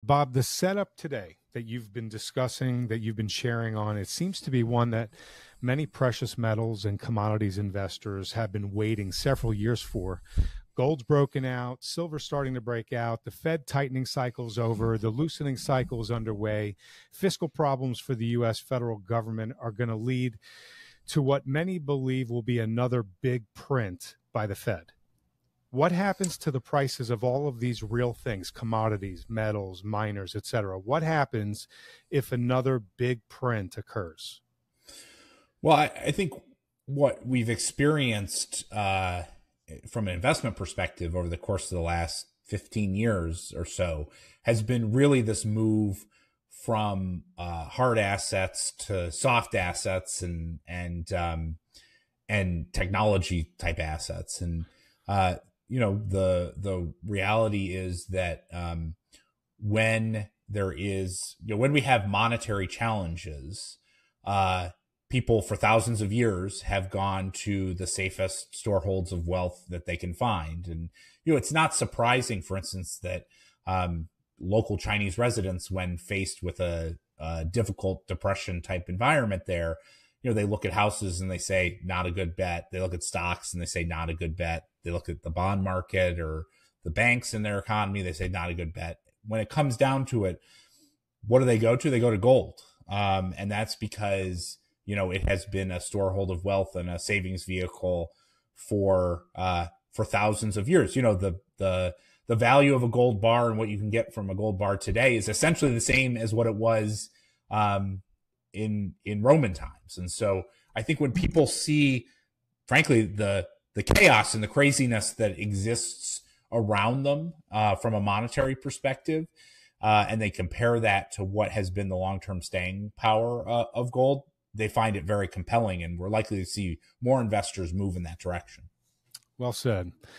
Bob, the setup today that you've been discussing, that you've been sharing on, it seems to be one that many precious metals and commodities investors have been waiting several years for. Gold's broken out, silver's starting to break out, the Fed tightening cycle's over, the loosening cycle is underway. Fiscal problems for the U.S. federal government are going to lead to what many believe will be another big print by the Fed. What happens to the prices of all of these real things, commodities, metals, miners, et cetera? What happens if another big print occurs? Well, I think what we've experienced from an investment perspective over the course of the last 15 years or so has been really this move from hard assets to soft assets and technology type assets. And the reality is that when there is, when we have monetary challenges, people for thousands of years have gone to the safest storeholds of wealth that they can find. And, it's not surprising, for instance, that local Chinese residents, when faced with a difficult depression type environment there, they look at houses and they say, not a good bet. They look at stocks and they say, not a good bet. They look at the bond market or the banks in their economy. They say, not a good bet. When it comes down to it, what do they go to? They go to gold. And that's because, it has been a storehold of wealth and a savings vehicle for thousands of years. The value of a gold bar and what you can get from a gold bar today is essentially the same as what it was in Roman times. And so I think when people see, frankly, the chaos and the craziness that exists around them from a monetary perspective, and they compare that to what has been the long-term staying power of gold, they find it very compelling, and we're likely to see more investors move in that direction. Well said.